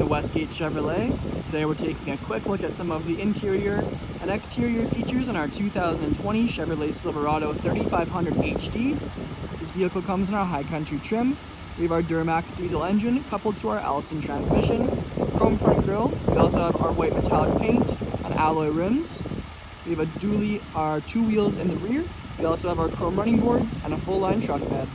to Westgate Chevrolet. Today we're taking a quick look at some of the interior and exterior features on our 2020 Chevrolet Silverado 3500 HD. This vehicle comes in our High Country trim. We have our Duramax Diesel engine coupled to our Allison transmission, chrome front grille. We also have our white metallic paint and alloy rims. We have our two wheels in the rear. We also have our chrome running boards and a full line truck bed.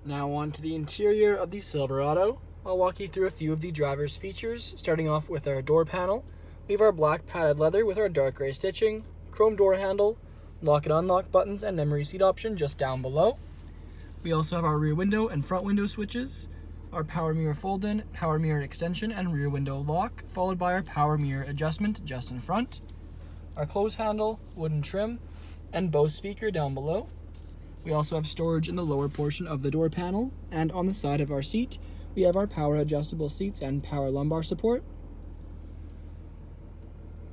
Now on to the interior of the Silverado. I'll walk you through a few of the driver's features, starting off with our door panel. We have our black padded leather with our dark gray stitching, chrome door handle, lock and unlock buttons, and memory seat option just down below. We also have our rear window and front window switches, our power mirror fold-in, power mirror extension, and rear window lock, followed by our power mirror adjustment just in front. Our close handle, wooden trim, and Bose speaker down below. We also have storage in the lower portion of the door panel, and on the side of our seat, we have our power adjustable seats and power lumbar support.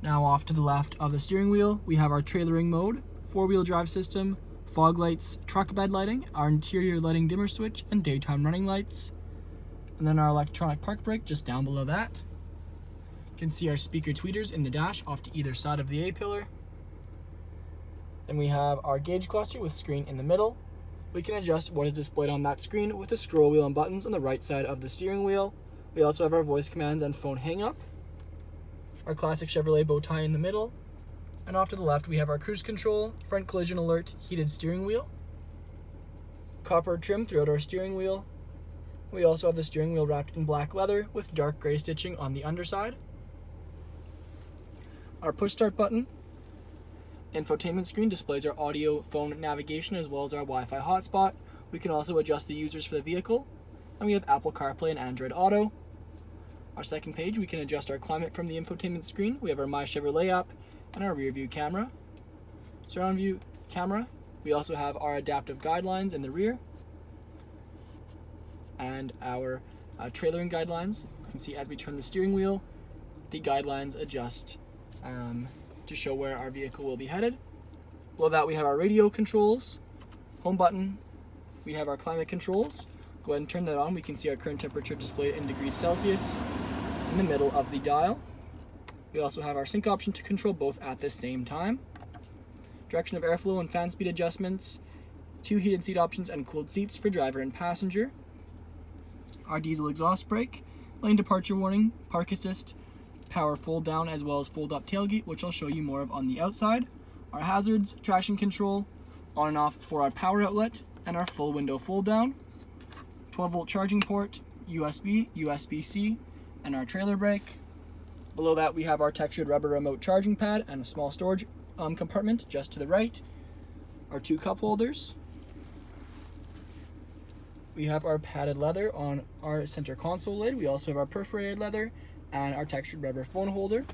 Now off to the left of the steering wheel, we have our trailering mode, four-wheel drive system, fog lights, truck bed lighting, our interior lighting dimmer switch, and daytime running lights. And then our electronic park brake just down below that. You can see our speaker tweeters in the dash off to either side of the A-pillar. Then we have our gauge cluster with screen in the middle. We can adjust what is displayed on that screen with the scroll wheel and buttons on the right side of the steering wheel. We also have our voice commands and phone hang-up. Our classic Chevrolet bow tie in the middle. And off to the left, we have our cruise control, front collision alert, heated steering wheel. Copper trim throughout our steering wheel. We also have the steering wheel wrapped in black leather with dark gray stitching on the underside. Our push start button. Infotainment screen displays our audio, phone navigation, as well as our Wi-Fi hotspot. We can also adjust the users for the vehicle. And we have Apple CarPlay and Android Auto. Our second page, we can adjust our climate from the infotainment screen. We have our My Chevrolet app and our rear view camera. Surround view camera. We also have our adaptive guidelines in the rear. And our trailering guidelines. You can see as we turn the steering wheel, the guidelines adjust to show where our vehicle will be headed. Below that we have our radio controls, home button, we have our climate controls. Go ahead and turn that on. We can see our current temperature displayed in degrees Celsius in the middle of the dial. We also have our sync option to control both at the same time. Direction of airflow and fan speed adjustments, two heated seat options and cooled seats for driver and passenger. Our diesel exhaust brake, lane departure warning, park assist, power fold down as well as fold up tailgate, which I'll show you more of on the outside. Our hazards, traction control, on and off for our power outlet, and our full window fold down. 12-volt charging port, USB, USB-C, and our trailer brake. Below that we have our textured rubber remote charging pad and a small storage compartment just to the right. Our two cup holders. We have our padded leather on our center console lid. We also have our perforated leather and our textured rubber phone holder.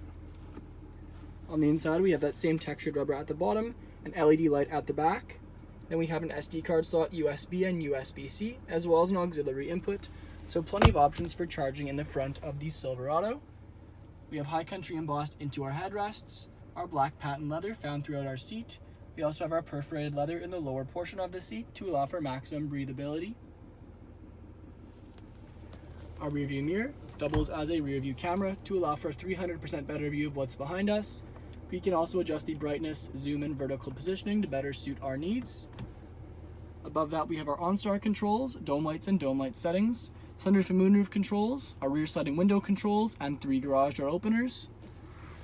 On the inside we have that same textured rubber at the bottom, an LED light at the back. Then we have an SD card slot, USB and USB-C, as well as an auxiliary input, so plenty of options for charging in the front of the Silverado. We have High Country embossed into our headrests, our black patent leather found throughout our seat. We also have our perforated leather in the lower portion of the seat to allow for maximum breathability. Our rear view mirror doubles as a rear view camera to allow for a 300% better view of what's behind us. We can also adjust the brightness, zoom, and vertical positioning to better suit our needs. Above that we have our OnStar controls, dome lights and dome light settings, sunroof and moonroof controls, our rear sliding window controls, and 3 garage door openers.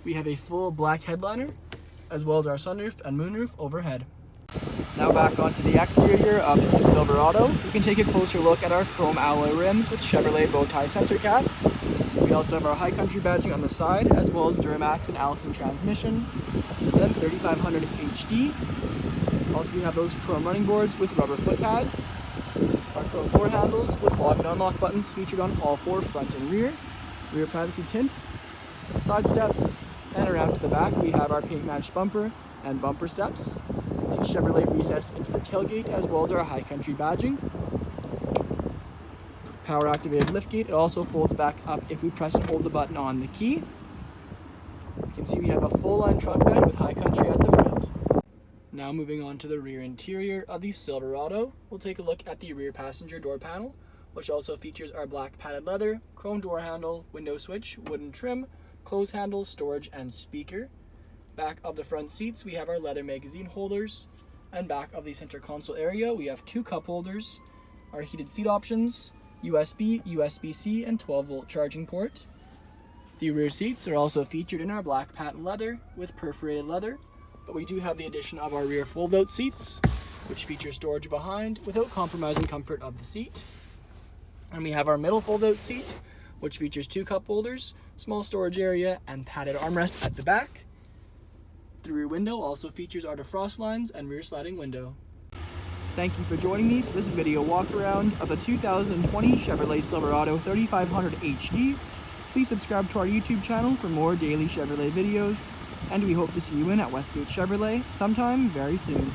We have a full black headliner, as well as our sunroof and moonroof overhead. Now back onto the exterior of the Silverado. We can take a closer look at our chrome alloy rims with Chevrolet bow tie center caps. We also have our High Country badging on the side, as well as Duramax and Allison transmission. And then 3500 HD. Also we have those chrome running boards with rubber foot pads. Our chrome door handles with lock and unlock buttons featured on all 4 front and rear. Rear privacy tint, side steps, and around to the back we have our paint matched bumper and bumper steps. You can see Chevrolet recessed into the tailgate, as well as our High Country badging. Power activated liftgate. It also folds back up if we press and hold the button on the key. You can see we have a full line truck bed with High Country at the front. Now moving on to the rear interior of the Silverado, we'll take a look at the rear passenger door panel. which also features our black padded leather, chrome door handle, window switch, wooden trim, close handle, storage, and speaker. Back of the front seats, we have our leather magazine holders, and back of the center console area, we have 2 cup holders, our heated seat options, USB, USB-C, and 12-volt charging port. The rear seats are also featured in our black patent leather with perforated leather, but we do have the addition of our rear fold-out seats, which feature storage behind without compromising comfort of the seat. And we have our middle fold-out seat, which features 2 cup holders, small storage area, and padded armrest at the back. The rear window also features our defrost lines and rear sliding window. Thank you for joining me for this video walk around of the 2020 Chevrolet Silverado 3500 HD. Please subscribe to our YouTube channel for more daily Chevrolet videos, and we hope to see you in at Westgate Chevrolet sometime very soon.